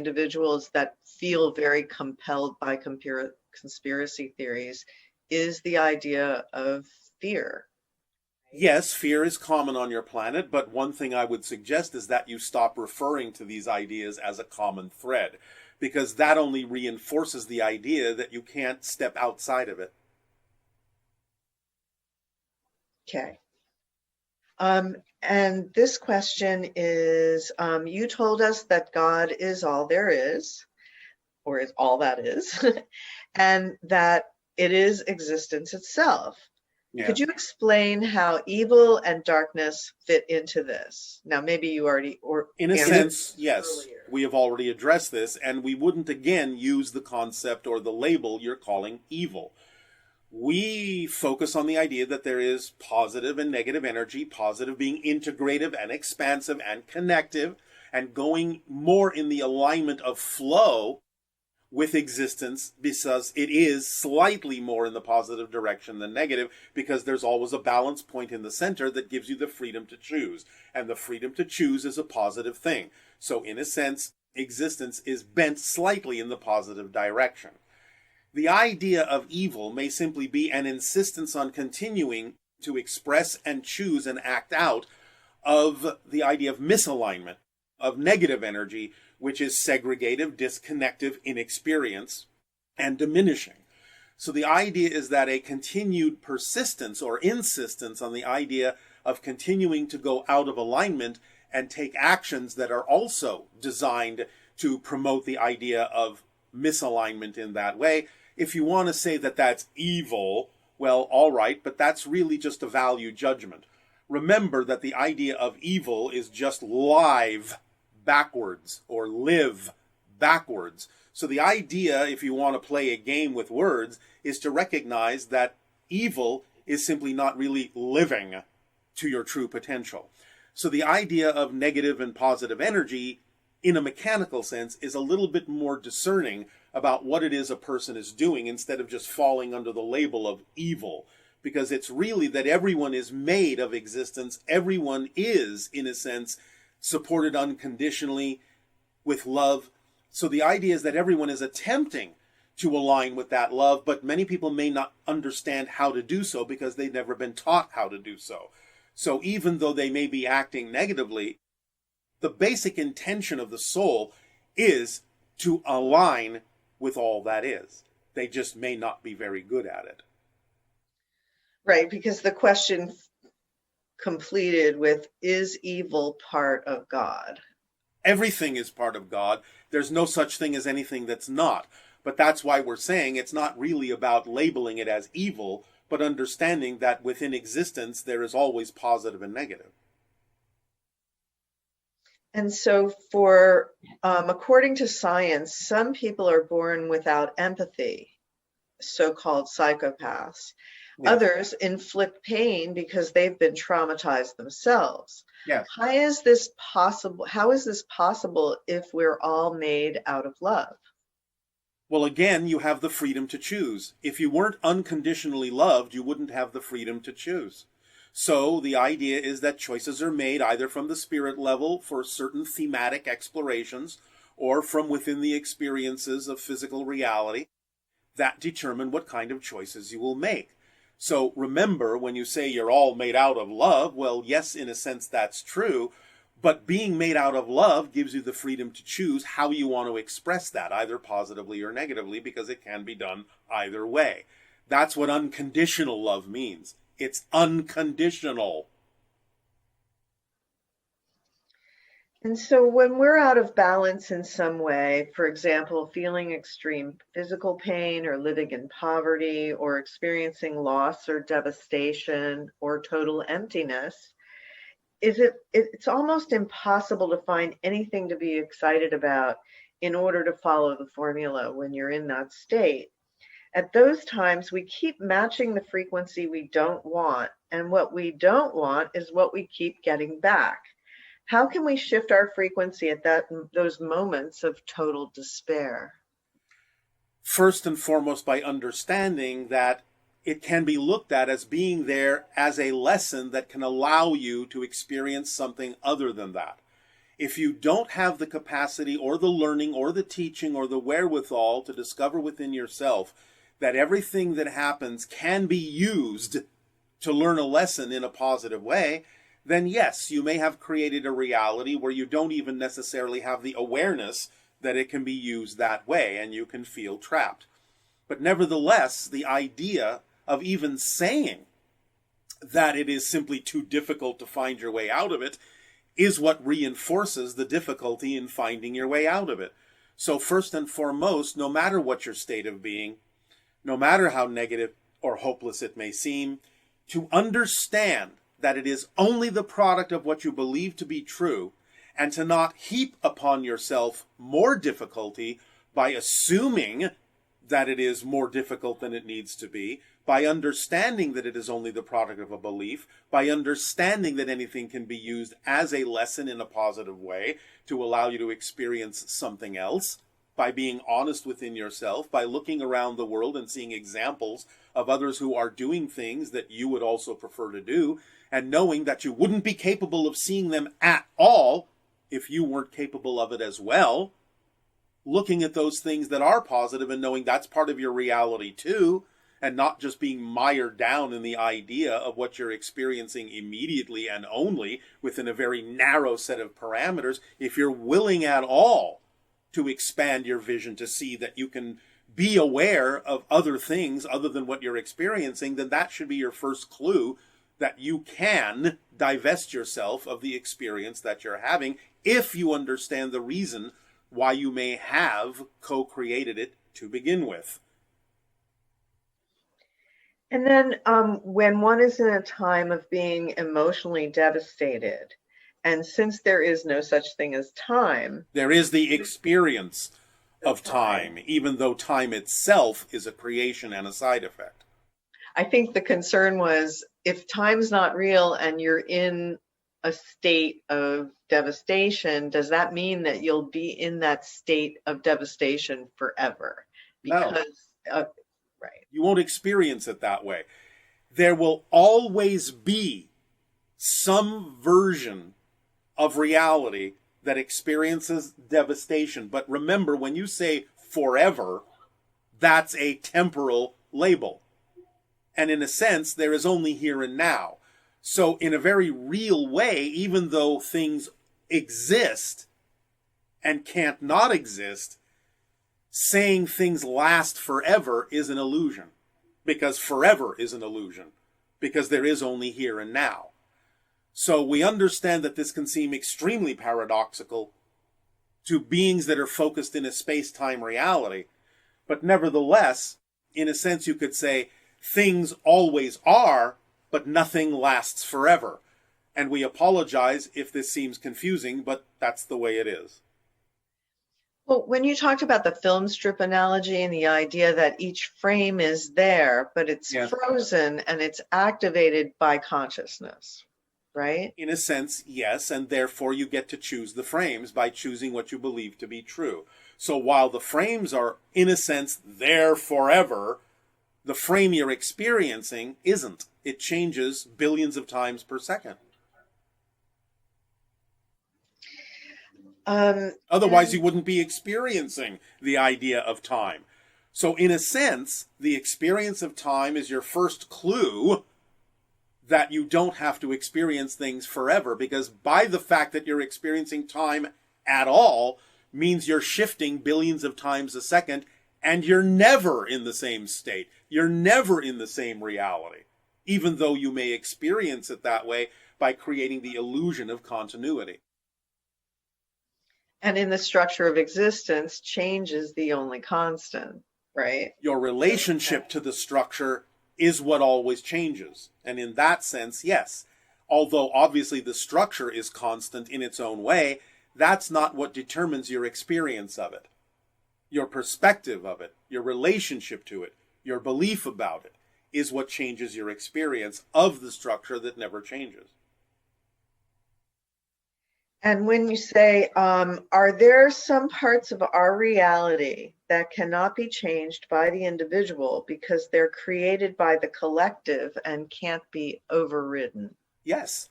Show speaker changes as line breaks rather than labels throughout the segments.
individuals that feel very compelled by conspiracy theories is the idea of fear.
Yes, fear is common on your planet, but one thing I would suggest is that you stop referring to these ideas as a common thread, because that only reinforces the idea that you can't step outside of it.
Okay. And this question is, you told us that God is all there is, or is all that is, and that it is existence itself. Yeah. Could you explain how evil and darkness fit into this? Now, maybe you already...
In a sense, yes, earlier. We have already addressed this, and we wouldn't again use the concept or the label you're calling evil. We focus on the idea that there is positive and negative energy, positive being integrative and expansive and connective, and going more in the alignment of flow with existence, because it is slightly more in the positive direction than negative, because there's always a balance point in the center that gives you the freedom to choose. And the freedom to choose is a positive thing. So in a sense, existence is bent slightly in the positive direction. The idea of evil may simply be an insistence on continuing to express and choose and act out of the idea of misalignment, of negative energy, which is segregative, disconnective, inexperience, and diminishing. So the idea is that a continued persistence or insistence on the idea of continuing to go out of alignment and take actions that are also designed to promote the idea of misalignment in that way. If you want to say that that's evil, well, all right, but that's really just a value judgment. Remember that the idea of evil is just live backwards or live backwards. So the idea, if you want to play a game with words, is to recognize that evil is simply not really living to your true potential. So the idea of negative and positive energy, in a mechanical sense, is a little bit more discerning about what it is a person is doing instead of just falling under the label of evil. Because it's really that everyone is made of existence. Everyone is, in a sense, supported unconditionally with love. So the idea is that everyone is attempting to align with that love, but many people may not understand how to do so because they've never been taught how to do so. So even though they may be acting negatively, the basic intention of the soul is to align with all that is. They just may not be very good at it.
Right, because the question completed with, is evil part of God?
Everything is part of God. There's no such thing as anything that's not. But that's why we're saying it's not really about labeling it as evil, but understanding that within existence there is always positive and negative.
And so for, according to science, some people are born without empathy, so-called psychopaths. Yes. Others inflict pain because they've been traumatized themselves.
Yes.
How is this possible? How is this possible if we're all made out of love?
Well, again, you have the freedom to choose. If you weren't unconditionally loved, you wouldn't have the freedom to choose. So the idea is that choices are made either from the spirit level for certain thematic explorations or from within the experiences of physical reality that determine what kind of choices you will make. So remember, when you say you're all made out of love, well, yes, in a sense that's true, but being made out of love gives you the freedom to choose how you want to express that, either positively or negatively, because it can be done either way. That's what unconditional love means. It's unconditional.
And so when we're out of balance in some way, for example, feeling extreme physical pain or living in poverty or experiencing loss or devastation or total emptiness, it's almost impossible to find anything to be excited about in order to follow the formula when you're in that state. At those times, we keep matching the frequency we don't want, and what we don't want is what we keep getting back. How can we shift our frequency at those moments of total despair?
First and foremost, by understanding that it can be looked at as being there as a lesson that can allow you to experience something other than that. If you don't have the capacity or the learning or the teaching or the wherewithal to discover within yourself that everything that happens can be used to learn a lesson in a positive way, then yes, you may have created a reality where you don't even necessarily have the awareness that it can be used that way, and you can feel trapped. But nevertheless, the idea of even saying that it is simply too difficult to find your way out of it is what reinforces the difficulty in finding your way out of it. So first and foremost, no matter what your state of being, no matter how negative or hopeless it may seem, to understand that it is only the product of what you believe to be true, and to not heap upon yourself more difficulty by assuming that it is more difficult than it needs to be, by understanding that it is only the product of a belief, by understanding that anything can be used as a lesson in a positive way to allow you to experience something else, by being honest within yourself, by looking around the world and seeing examples of others who are doing things that you would also prefer to do, and knowing that you wouldn't be capable of seeing them at all if you weren't capable of it as well. Looking at those things that are positive and knowing that's part of your reality too, and not just being mired down in the idea of what you're experiencing immediately and only within a very narrow set of parameters. If you're willing at all to expand your vision to see that you can be aware of other things other than what you're experiencing, then that should be your first clue that you can divest yourself of the experience that you're having if you understand the reason why you may have co-created it to begin with.
And then when one is in a time of being emotionally devastated, and since there is no such thing as time,
there is the experience of time, even though time itself is a creation and a side effect.
I think the concern was, if time's not real and you're in a state of devastation, does that mean that you'll be in that state of devastation forever? Because
no. Right. You won't experience it that way. There will always be some version of reality that experiences devastation. But remember, when you say forever, that's a temporal label. And in a sense, there is only here and now. So in a very real way, even though things exist and can't not exist, saying things last forever is an illusion, because forever is an illusion, because there is only here and now. So we understand that this can seem extremely paradoxical to beings that are focused in a space-time reality, but nevertheless, in a sense you could say, things always are, but nothing lasts forever. And we apologize if this seems confusing, but that's the way it is.
Well, when you talked about the film strip analogy and the idea that each frame is there, but it's frozen and it's activated by consciousness, right?
In a sense, yes, and therefore you get to choose the frames by choosing what you believe to be true. So while the frames are, in a sense, there forever, the frame you're experiencing isn't. It changes billions of times per second. Otherwise, you wouldn't be experiencing the idea of time. So in a sense, the experience of time is your first clue that you don't have to experience things forever, because by the fact that you're experiencing time at all means you're shifting billions of times a second, and you're never in the same state. You're never in the same reality, even though you may experience it that way by creating the illusion of continuity.
And in the structure of existence, change is the only constant, right?
Your relationship to the structure is what always changes. And in that sense, yes. Although obviously the structure is constant in its own way, that's not what determines your experience of it. Your perspective of it, your relationship to it, your belief about it, is what changes your experience of the structure that never changes.
And when you say, are there some parts of our reality that cannot be changed by the individual because they're created by the collective and can't be overridden?
Yes,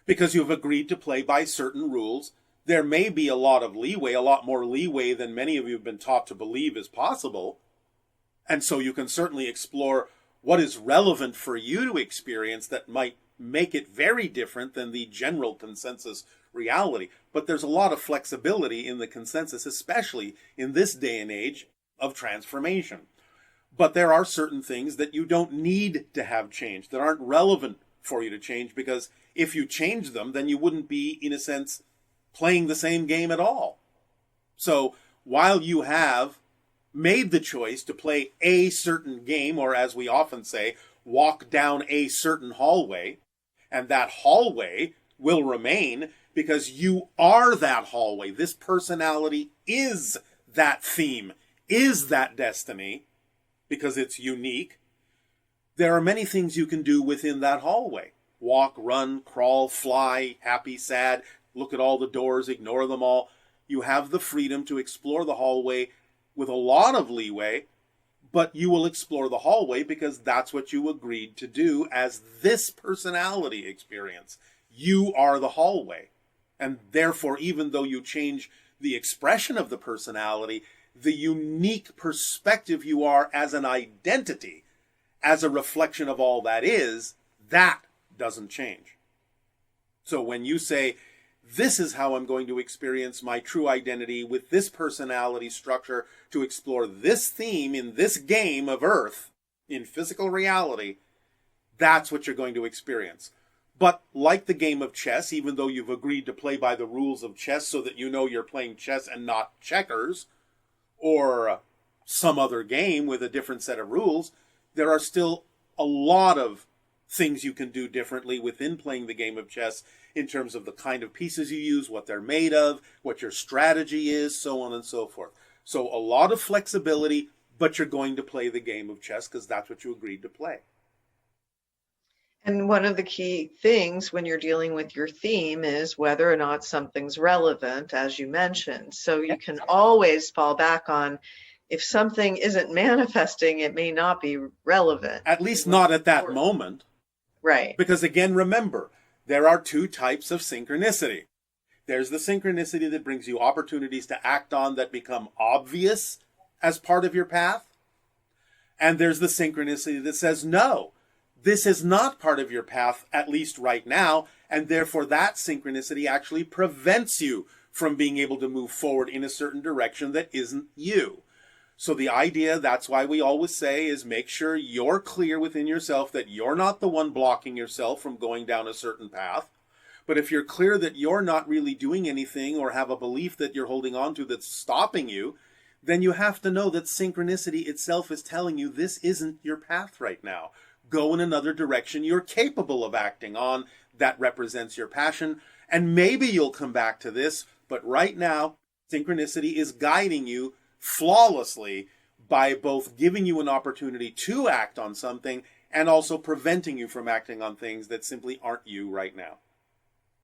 because you've agreed to play by certain rules There may be a lot of leeway, a lot more leeway than many of you have been taught to believe is possible. And so you can certainly explore what is relevant for you to experience that might make it very different than the general consensus reality. But there's a lot of flexibility in the consensus, especially in this day and age of transformation. But there are certain things that you don't need to have changed, that aren't relevant for you to change, because if you change them, then you wouldn't be, in a sense, playing the same game at all. So while you have made the choice to play a certain game, or as we often say, walk down a certain hallway, and that hallway will remain because you are that hallway. This personality is that theme, is that destiny, because it's unique. There are many things you can do within that hallway. Walk, run, crawl, fly, happy, sad, look at all the doors, ignore them all. You have the freedom to explore the hallway with a lot of leeway, but you will explore the hallway because that's what you agreed to do as this personality experience. You are the hallway. And therefore, even though you change the expression of the personality, the unique perspective you are as an identity, as a reflection of all that is, that doesn't change. So when you say, this is how I'm going to experience my true identity with this personality structure to explore this theme in this game of Earth, in physical reality, that's what you're going to experience. But like the game of chess, even though you've agreed to play by the rules of chess so that you know you're playing chess and not checkers, or some other game with a different set of rules, there are still a lot of things you can do differently within playing the game of chess in terms of the kind of pieces you use, what they're made of, what your strategy is, so on and so forth. So a lot of flexibility, but you're going to play the game of chess because that's what you agreed to play.
And one of the key things when you're dealing with your theme is whether or not something's relevant, as you mentioned. So you can always fall back on, if something isn't manifesting, it may not be relevant.
At least not at that moment.
Right.
Because again, remember, there are two types of synchronicity. There's the synchronicity that brings you opportunities to act on that become obvious as part of your path. And there's the synchronicity that says, no, this is not part of your path, at least right now, and therefore that synchronicity actually prevents you from being able to move forward in a certain direction that isn't you. So the idea, that's why we always say, is make sure you're clear within yourself that you're not the one blocking yourself from going down a certain path. But if you're clear that you're not really doing anything or have a belief that you're holding on to that's stopping you, then you have to know that synchronicity itself is telling you this isn't your path right now. Go in another direction you're capable of acting on that represents your passion. And maybe you'll come back to this, but right now, synchronicity is guiding you flawlessly by both giving you an opportunity to act on something and also preventing you from acting on things that simply aren't you right now.